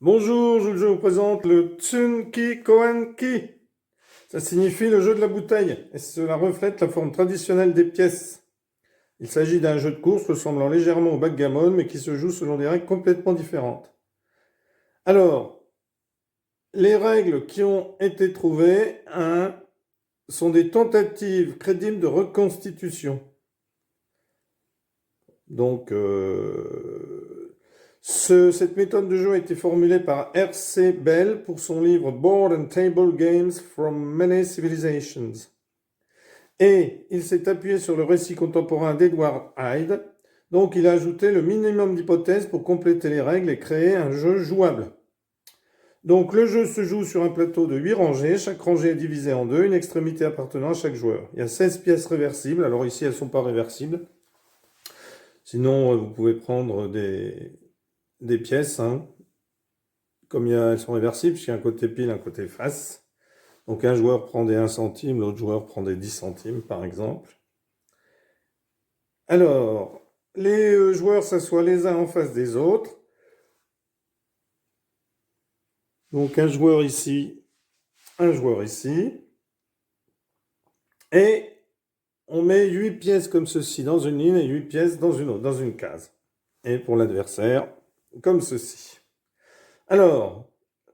Bonjour, je vous présente le Tsunki Koanki. Ça signifie le jeu de la bouteille et cela reflète la forme traditionnelle des pièces. Il s'agit d'un jeu de course ressemblant légèrement au backgammon mais qui se joue selon des règles complètement différentes. Alors, les règles qui ont été trouvées sont des tentatives crédibles de reconstitution. Donc, cette méthode de jeu a été formulée par R.C. Bell pour son livre Board and Table Games from Many Civilizations. Et il s'est appuyé sur le récit contemporain d'Edward Hyde, donc il a ajouté le minimum d'hypothèses pour compléter les règles et créer un jeu jouable. Donc le jeu se joue sur un plateau de 8 rangées, chaque rangée est divisée en deux, une extrémité appartenant à chaque joueur. Il y a 16 pièces réversibles, alors ici elles ne sont pas réversibles. Sinon vous pouvez prendre des pièces, comme elles sont réversibles, puisqu'il y a un côté pile, un côté face. Donc un joueur prend des 1 centime, l'autre joueur prend des 10 centimes par exemple. Alors, les joueurs s'assoient les uns en face des autres. Donc un joueur ici, et on met 8 pièces comme ceci dans une ligne et 8 pièces dans une autre, dans une case. Et pour l'adversaire, comme ceci. Alors,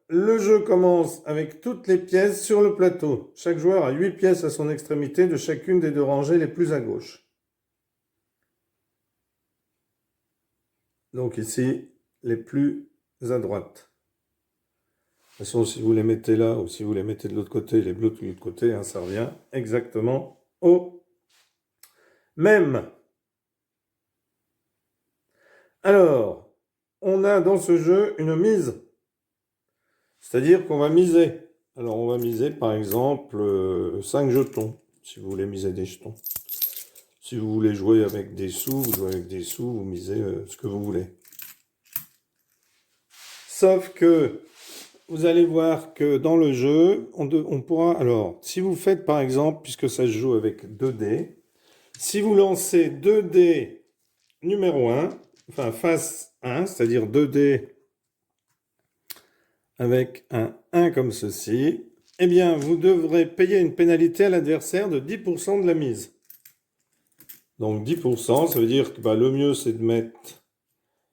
le jeu commence avec toutes les pièces sur le plateau. Chaque joueur a 8 pièces à son extrémité de chacune des deux rangées les plus à gauche. Donc ici, les plus à droite. De toute façon, si vous les mettez là ou si vous les mettez de l'autre côté, les bleus de l'autre côté, ça revient exactement au même. Alors, on a dans ce jeu une mise. C'est-à-dire qu'on va miser. Alors, on va miser par exemple 5 jetons, si vous voulez miser des jetons. Si vous voulez jouer avec des sous, vous jouez avec des sous, vous misez ce que vous voulez. Sauf que vous allez voir que dans le jeu, on pourra... Alors, si vous faites par exemple, puisque ça se joue avec 2 dés, si vous lancez 2 dés numéro 1, enfin face 1, c'est-à-dire 2 dés avec un 1 comme ceci, eh bien, vous devrez payer une pénalité à l'adversaire de 10% de la mise. Donc 10%, ça veut dire que le mieux, c'est de mettre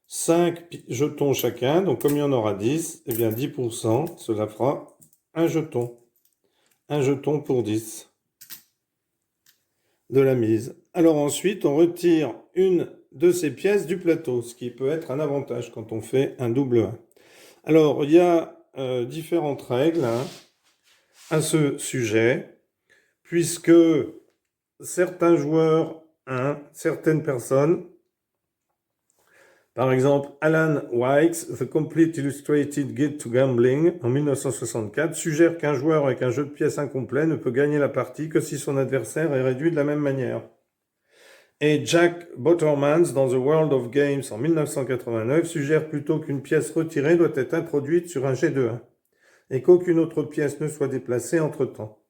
5 jetons chacun. Donc comme il y en aura 10, eh bien 10%, cela fera un jeton. Un jeton pour 10 de la mise. Alors ensuite, on retire une de ces pièces du plateau, ce qui peut être un avantage quand on fait un double 1. Alors, il y a différentes règles à ce sujet, puisque certains joueurs, certaines personnes, par exemple Alan White's The Complete Illustrated Guide to Gambling en 1964, suggère qu'un joueur avec un jeu de pièces incomplet ne peut gagner la partie que si son adversaire est réduit de la même manière. Et Jack Bottermans dans The World of Games en 1989 suggère plutôt qu'une pièce retirée doit être introduite sur un jet de 1 et qu'aucune autre pièce ne soit déplacée entre-temps.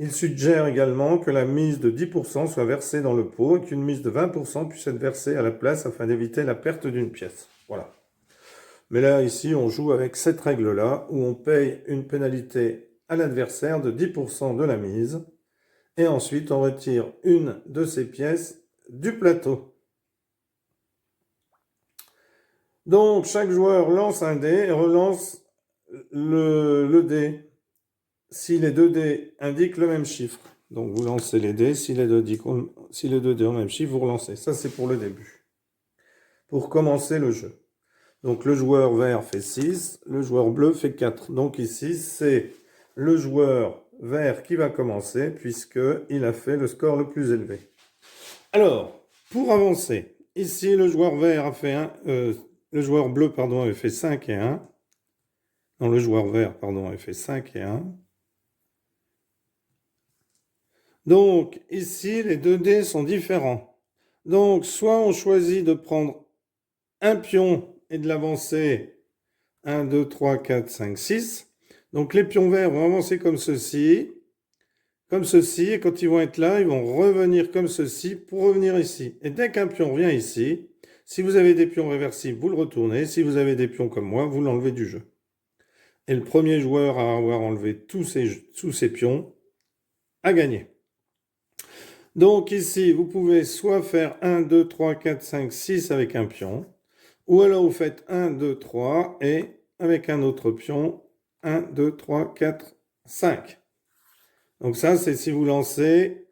Il suggère également que la mise de 10% soit versée dans le pot et qu'une mise de 20% puisse être versée à la place afin d'éviter la perte d'une pièce. Voilà. Mais là, ici, on joue avec cette règle-là où on paye une pénalité à l'adversaire de 10% de la mise et ensuite on retire une de ces pièces du plateau. Donc, chaque joueur lance un dé et relance le dé si les 2 dés indiquent le même chiffre. Donc vous lancez les dés, si les 2 dés ont le même chiffre, vous relancez. Ça c'est pour le début. Pour commencer le jeu. Donc le joueur vert fait 6, le joueur bleu fait 4. Donc ici c'est le joueur vert qui va commencer puisqu'il a fait le score le plus élevé. Alors, pour avancer, ici le joueur vert a fait le joueur bleu avait fait 5 et 1. Non, le joueur vert avait fait 5 et 1. Donc, ici, les 2 dés sont différents. Donc, soit on choisit de prendre un pion et de l'avancer 1, 2, 3, 4, 5, 6. Donc, les pions verts vont avancer comme ceci, et quand ils vont être là, ils vont revenir comme ceci pour revenir ici. Et dès qu'un pion revient ici, si vous avez des pions réversibles, vous le retournez. Si vous avez des pions comme moi, vous l'enlevez du jeu. et le premier joueur à avoir enlevé tous ses pions a gagné. Donc ici, vous pouvez soit faire 1, 2, 3, 4, 5, 6 avec un pion, ou alors vous faites 1, 2, 3 et avec un autre pion, 1, 2, 3, 4, 5. Donc ça, c'est si vous lancez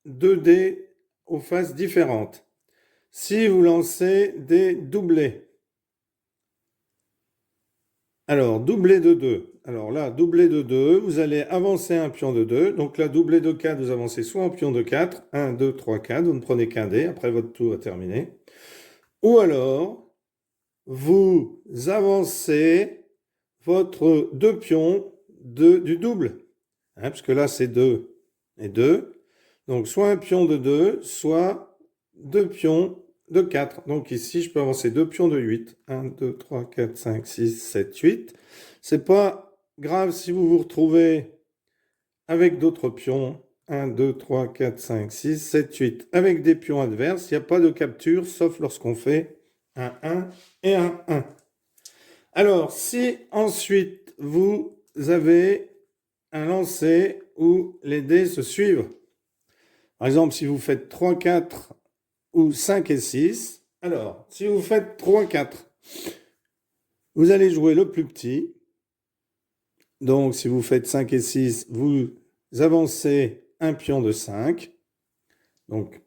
2 dés aux faces différentes. Si vous lancez des doublés, alors doublé de 2. Alors là, doublé de 2, vous allez avancer un pion de 2. Donc là, doublé de 4, vous avancez soit en pion de 4, 1, 2, 3, 4, vous ne prenez qu'un dé, après votre tour est terminé. Ou alors, vous avancez votre 2 pions du double. Parce que là, c'est 2 et 2. Donc, soit un pion de 2, soit 2 pions de 4. Donc ici, je peux avancer 2 pions de 8. 1, 2, 3, 4, 5, 6, 7, 8. C'est pas grave si vous vous retrouvez avec d'autres pions. 1, 2, 3, 4, 5, 6, 7, 8. Avec des pions adverses, il n'y a pas de capture, sauf lorsqu'on fait un 1 et un 1. Alors, si ensuite vous avez un lancer où les dés se suivent, par exemple, si vous faites 3, 4 ou 5 et 6, alors, si vous faites 3, 4, vous allez jouer le plus petit. Donc, si vous faites 5 et 6, vous avancez un pion de 5. Donc,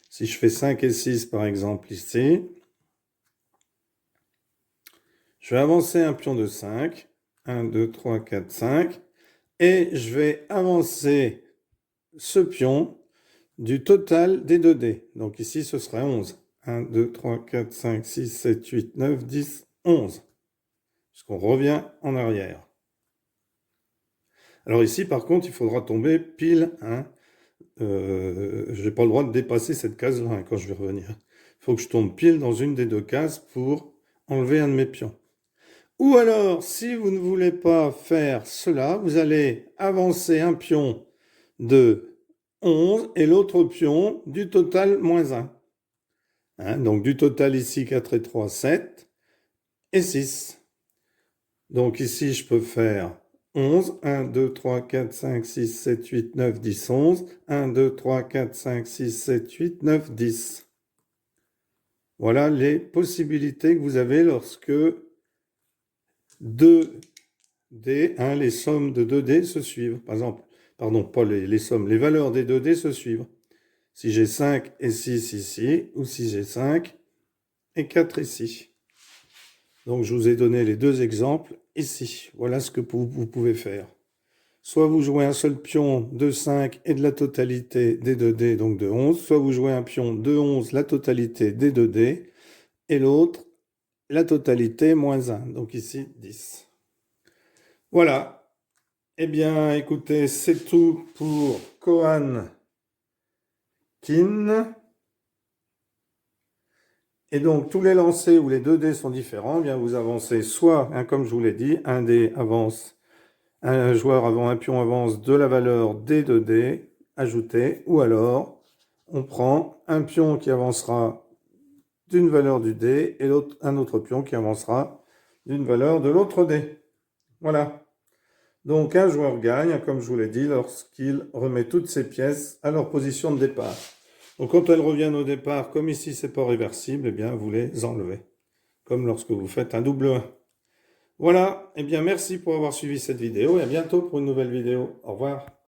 si je fais 5 et 6, par exemple, ici, je vais avancer un pion de 5. 1, 2, 3, 4, 5. Et je vais avancer ce pion du total des 2 dés. Donc ici, ce serait 11. 1, 2, 3, 4, 5, 6, 7, 8, 9, 10, 11. Puisqu'on revient en arrière. Alors ici, par contre, il faudra tomber pile. Je n'ai pas le droit de dépasser cette case-là quand je vais revenir. Il faut que je tombe pile dans une des 2 cases pour enlever un de mes pions. Ou alors, si vous ne voulez pas faire cela, vous allez avancer un pion de 11 et l'autre pion du total moins 1. Donc du total ici, 4 et 3, 7 et 6. Donc ici, je peux faire 11. 1, 2, 3, 4, 5, 6, 7, 8, 9, 10, 11. 1, 2, 3, 4, 5, 6, 7, 8, 9, 10. Voilà les possibilités que vous avez lorsque 2 dés, les sommes de 2 dés se suivent. Par exemple, pardon, pas les sommes, les valeurs des 2 dés se suivent. Si j'ai 5 et 6 ici, ou si j'ai 5 et 4 ici. Donc, je vous ai donné les 2 exemples ici. Voilà ce que vous pouvez faire. Soit vous jouez un seul pion de 5 et de la totalité des 2 dés, donc de 11. Soit vous jouez un pion de 11, la totalité des 2 dés. Et l'autre, la totalité moins 1. Donc ici, 10. Voilà. Eh bien, écoutez, c'est tout pour Kohan Kin. Et donc, tous les lancers où les 2 dés sont différents, eh bien, vous avancez soit, comme je vous l'ai dit, un dé avance, un joueur avant, un pion avance de la valeur des 2 dés ajoutés, ou alors on prend un pion qui avancera d'une valeur du dé et un autre pion qui avancera d'une valeur de l'autre dé. Voilà. Donc un joueur gagne, comme je vous l'ai dit, lorsqu'il remet toutes ses pièces à leur position de départ. Donc quand elles reviennent au départ, comme ici c'est pas réversible, eh bien vous les enlevez. Comme lorsque vous faites un double 1. Voilà, eh bien merci pour avoir suivi cette vidéo et à bientôt pour une nouvelle vidéo. Au revoir.